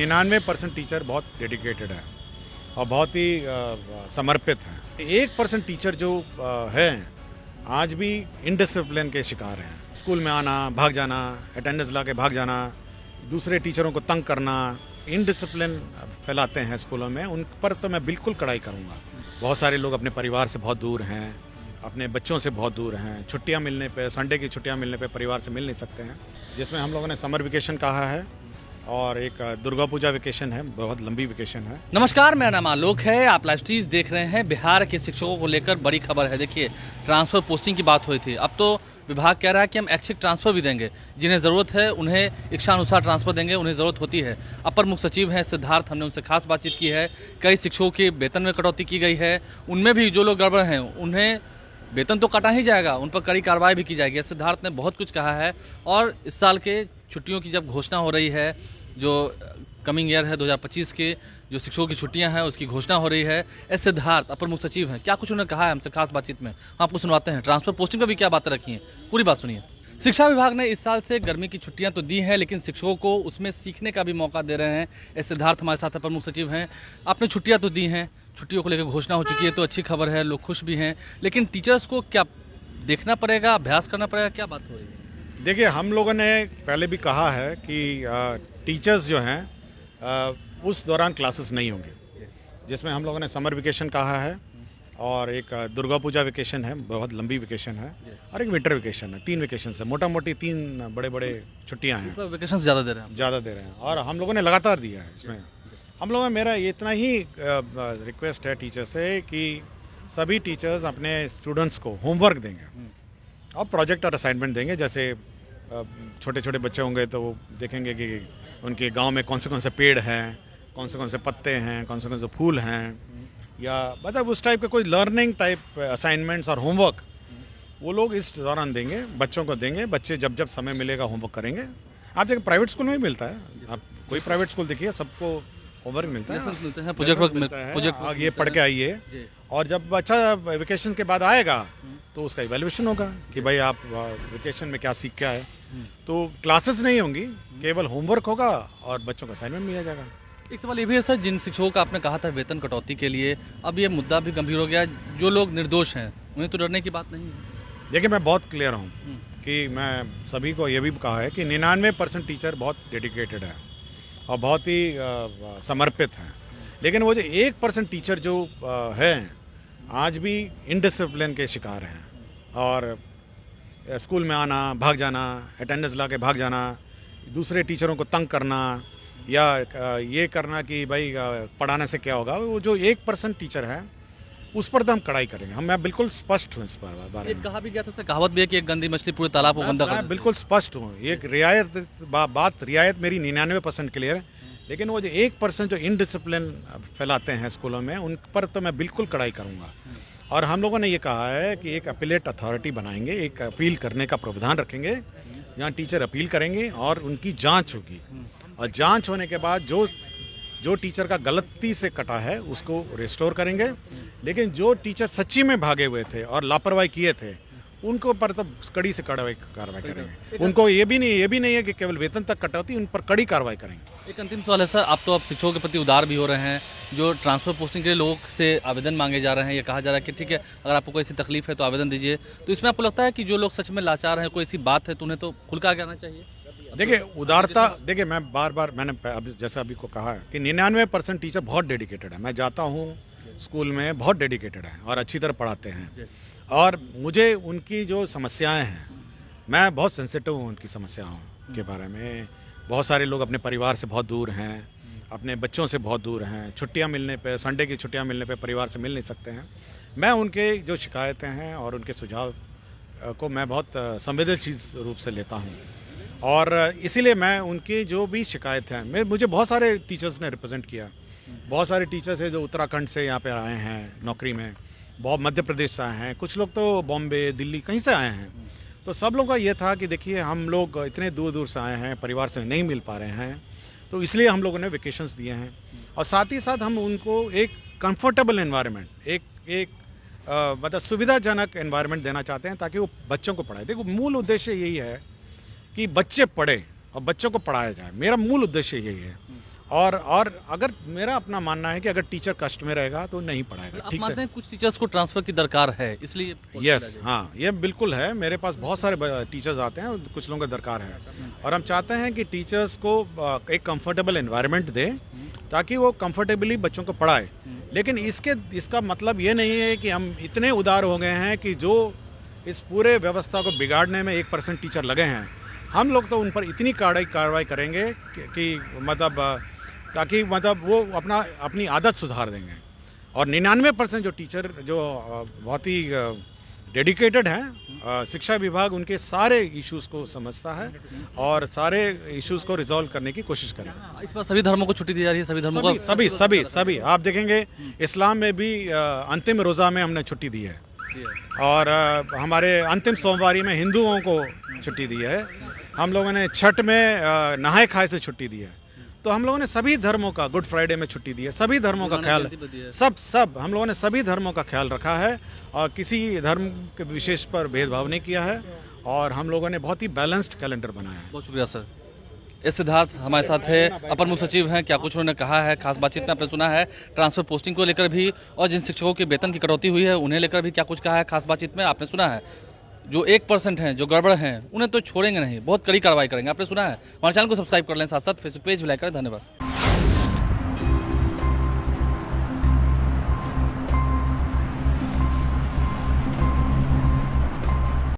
99% teacher बहुत dedicated है और बहुत ही समर्पित हैं। 1% टीचर जो हैं आज भी इनडिसिप्लिन के शिकार हैं। स्कूल में आना, भाग जाना, अटेंडेंस ला के भाग जाना, दूसरे टीचरों को तंग करना, इनडिसिप्लिन फैलाते हैं स्कूलों में, उन पर तो मैं बिल्कुल कड़ाई करूँगा। बहुत सारे लोग अपने परिवार से बहुत दूर हैं, अपने बच्चों से बहुत दूर हैं। छुट्टियां मिलने पे, संडे की छुट्टियां मिलने पे परिवार से मिल नहीं सकते हैं, जिसमें हम लोगों ने समर वेकेशन कहा है और एक दुर्गा पूजा वेकेशन है, बहुत लंबी वेकेशन है। नमस्कार, मेरा नाम आलोक है। आप लाइव स्ट्रीज देख रहे हैं। बिहार के शिक्षकों को लेकर बड़ी खबर है। देखिए, ट्रांसफर पोस्टिंग की बात हुई थी, अब तो विभाग कह रहा है कि हम ऐच्छिक ट्रांसफर भी देंगे। जिन्हें ज़रूरत है उन्हें इच्छानुसार ट्रांसफर देंगे, उन्हें ज़रूरत होती है। अपर मुख्य सचिव हैं सिद्धार्थ, हमने उनसे खास बातचीत की है। कई शिक्षकों के वेतन में कटौती की गई है, उनमें भी जो लोग गड़बड़ हैं उन्हें वेतन तो काटा ही जाएगा, उन पर कड़ी कार्रवाई भी की जाएगी। सिद्धार्थ ने बहुत कुछ कहा है और इस साल के छुट्टियों की जब घोषणा हो रही है, जो कमिंग ईयर है 2025 के जो शिक्षकों की छुट्टियां हैं उसकी घोषणा हो रही है। सिद्धार्थ अपर मुख्य सचिव हैं, क्या कुछ उन्होंने कहा है हमसे खास बातचीत में, हम आपको सुनवाते हैं। ट्रांसफर पोस्टिंग पर भी क्या बातें रखी हैं, पूरी बात सुनिए। शिक्षा विभाग ने इस साल से गर्मी की छुट्टियां तो दी हैं, लेकिन शिक्षकों को उसमें सीखने का भी मौका दे रहे हैं। सिद्धार्थ हमारे साथ अपर मुख्य सचिव हैं। आपने छुट्टियां तो दी हैं, छुट्टियों को लेकर घोषणा हो चुकी है, तो अच्छी खबर है, लोग खुश भी हैं, लेकिन टीचर्स को क्या देखना पड़ेगा, अभ्यास करना पड़ेगा, क्या बात हो रही है? देखिए, हम लोगों ने पहले भी कहा है कि टीचर्स जो हैं उस दौरान क्लासेस नहीं होंगे, जिसमें हम लोगों ने समर वेकेशन कहा है और एक दुर्गा पूजा वेकेशन है, बहुत लंबी वेकेशन है, और एक विंटर वेकेशन है। 3 वेकेशन है, मोटा मोटी 3 बड़े बड़े छुट्टियां हैं। इस पर वेकेशन ज़्यादा दे रहे हैं, ज़्यादा दे रहे हैं और हम लोगों ने लगातार दिया है। इसमें हम लोगों में मेरा इतना ही रिक्वेस्ट है टीचर से कि सभी टीचर्स अपने स्टूडेंट्स को होमवर्क देंगे और प्रोजेक्ट और असाइनमेंट देंगे। जैसे छोटे छोटे बच्चे होंगे तो वो देखेंगे कि उनके गांव में कौन से पेड़ हैं, कौन से पत्ते हैं, कौन से फूल हैं, या मतलब उस टाइप के कोई लर्निंग टाइप असाइनमेंट्स और होमवर्क वो लोग इस दौरान देंगे, बच्चों को देंगे। बच्चे जब जब समय मिलेगा होमवर्क करेंगे। आप देखिए, प्राइवेट स्कूल में भी मिलता है, आप कोई प्राइवेट स्कूल देखिए, सबको होमवर्क मिलता है, प्रोजेक्ट मिलता है, ये पढ़ के आइए। और जब बच्चा वेकेशन के बाद आएगा तो उसका इवैल्यूएशन होगा कि भाई आप वेकेशन में क्या सीख के आए। तो क्लासेस नहीं होंगी, केवल होमवर्क होगा और बच्चों का असाइनमेंट मिल जाएगा। एक सवाल ये भी है सर, जिन शिक्षकों का आपने कहा था वेतन कटौती के लिए, अब ये मुद्दा भी गंभीर हो गया। जो लोग निर्दोष हैं उन्हें तो डरने की बात नहीं है। देखिए, मैं बहुत क्लियर हूँ कि मैं सभी को ये भी कहा है कि 99% टीचर बहुत डेडिकेटेड है और बहुत ही समर्पित हैं, लेकिन वो जो 1% टीचर जो हैं आज भी इनडिसिप्लिन के शिकार हैं और स्कूल में आना, भाग जाना, अटेंडेंस ला के भाग जाना, दूसरे टीचरों को तंग करना, या ये करना कि भाई पढ़ाने से क्या होगा। वो जो 1% टीचर है उस पर तो हम कड़ाई करेंगे। मैं बिल्कुल स्पष्ट हूँ इस पर बारे में। कहा भी गया था, कहावत भी है कि एक गंदी मछली पूरे तालाब को गंदा कर देती है। बिल्कुल स्पष्ट हूँ, एक रियायत मेरी 99% क्लियर है, लेकिन वो जो 1% जो इनडिसिप्लिन फैलाते हैं स्कूलों में, उन पर तो मैं बिल्कुल कड़ाई करूँगा। और हम लोगों ने ये कहा है कि एक अपीलेट अथॉरिटी बनाएंगे, एक अपील करने का प्रावधान रखेंगे, जहाँ टीचर अपील करेंगे और उनकी जांच होगी, और जांच होने के बाद जो टीचर का गलती से कटा है उसको रिस्टोर करेंगे। लेकिन जो टीचर सच्ची में भागे हुए थे और लापरवाही किए थे उनको पर तो कड़ी से कार्रवाई करेंगे। उनको ये भी नहीं है कि केवल वेतन तक कटौती, उन पर कड़ी कार्रवाई करेंगे। एक अंतिम सवाल है सर, आप तो अब शिक्षकों के प्रति उदार भी हो रहे हैं। जो ट्रांसफर पोस्टिंग के लिए लोगों से आवेदन मांगे जा रहे हैं, ये कहा जा रहा है कि ठीक है, अगर आपको कोई ऐसी तकलीफ है तो आवेदन दीजिए, तो इसमें आपको लगता है कि जो लोग सच में लाचार हैं, कोई ऐसी बात है तो उन्हें तो खुल के आगे आना चाहिए? देखिए, उदारता, देखिए मैं बार मैंने जैसा अभी को कहा कि 99% टीचर बहुत डेडिकेटेड है। मैं जाता हूँ स्कूल में, बहुत डेडिकेटेड है और अच्छी तरह पढ़ाते हैं, और मुझे उनकी जो समस्याएं हैं, मैं बहुत सेंसिटिव हूँ उनकी समस्याओं के बारे में। बहुत सारे लोग अपने परिवार से बहुत दूर हैं, अपने बच्चों से बहुत दूर हैं, छुट्टियां मिलने पे, संडे की छुट्टियां मिलने पे परिवार से मिल नहीं सकते हैं। मैं उनके जो शिकायतें हैं और उनके सुझाव को मैं बहुत संवेदनशील रूप से लेता हूँ, और इसीलिए मैं उनकी जो भी शिकायत हैं, मुझे बहुत सारे टीचर्स ने रिप्रेजेंट किया। बहुत सारे टीचर्स हैं जो उत्तराखंड से यहाँ पे आए हैं नौकरी में, बहुत मध्य प्रदेश से आए हैं, कुछ लोग तो बॉम्बे, दिल्ली, कहीं से आए हैं। तो सब लोगों का ये था कि देखिए, हम लोग इतने दूर दूर से आए हैं, परिवार से नहीं मिल पा रहे हैं, तो इसलिए हम लोगों ने वेकेशंस दिए हैं, और साथ ही साथ हम उनको एक कंफर्टेबल एनवायरनमेंट, एक मतलब सुविधाजनक एनवायरनमेंट देना चाहते हैं ताकि वो बच्चों को पढ़ाए। देखो, मूल उद्देश्य यही है कि बच्चे पढ़े और बच्चों को पढ़ाया जाए, मेरा मूल उद्देश्य यही है। और अगर मेरा अपना मानना है कि अगर टीचर कष्ट में रहेगा तो नहीं पढ़ाएगा। आप ठीक मानते है, हैं कुछ टीचर्स को ट्रांसफर की दरकार है, इसलिए यस, हाँ, ये बिल्कुल है। मेरे पास बहुत सारे टीचर्स आते हैं, कुछ लोगों का दरकार है, और हम चाहते हैं कि टीचर्स को एक कंफर्टेबल एनवायरनमेंट दें ताकि वो कंफर्टेबली बच्चों को पढ़ाए। लेकिन इसका मतलब ये नहीं है कि हम इतने उदार हो गए हैं कि जो इस पूरे व्यवस्था को बिगाड़ने में 1% टीचर लगे हैं, हम लोग तो उन पर इतनी कार्रवाई करेंगे कि मतलब ताकि मतलब वो अपनी आदत सुधार देंगे। और 99% जो टीचर जो बहुत ही डेडिकेटेड हैं, शिक्षा विभाग उनके सारे इश्यूज़ को समझता है और सारे इश्यूज़ को रिजॉल्व करने की कोशिश करेगा। इस बार सभी धर्मों को छुट्टी दी जा रही है, सभी धर्मों को सभी आप देखेंगे इस्लाम में भी अंतिम रोज़ा में हमने छुट्टी दी है, और हमारे अंतिम सोमवारी में हिंदुओं को छुट्टी दी है। हम लोगों ने छठ में नहाए खाए से छुट्टी दी है। तो हम लोगों ने सभी धर्मों का, गुड फ्राइडे में छुट्टी दी है, सभी धर्मों का ख्याल, सब हम लोगों ने सभी धर्मों का ख्याल रखा है और किसी धर्म के विशेष पर भेदभाव नहीं किया है, और हम लोगों ने बहुत ही बैलेंस्ड कैलेंडर बनाया है। बहुत शुक्रिया सर। एस सिद्धार्थ हमारे साथ है, अपर मुख्य सचिव हैं। क्या कुछ उन्होंने कहा है खास बातचीत में आपने सुना है, ट्रांसफर पोस्टिंग को लेकर भी और जिन शिक्षकों के वेतन की कटौती हुई है उन्हें लेकर भी क्या कुछ कहा है खास बातचीत में आपने सुना है। जो 1% हैं, जो गड़बड़ हैं, उन्हें तो छोड़ेंगे नहीं, बहुत कड़ी कार्रवाई करेंगे, आपने सुना है। हमारे चैनल को सब्सक्राइब कर लें, साथ साथ फेसबुक पेज भी लाइक करें। धन्यवाद।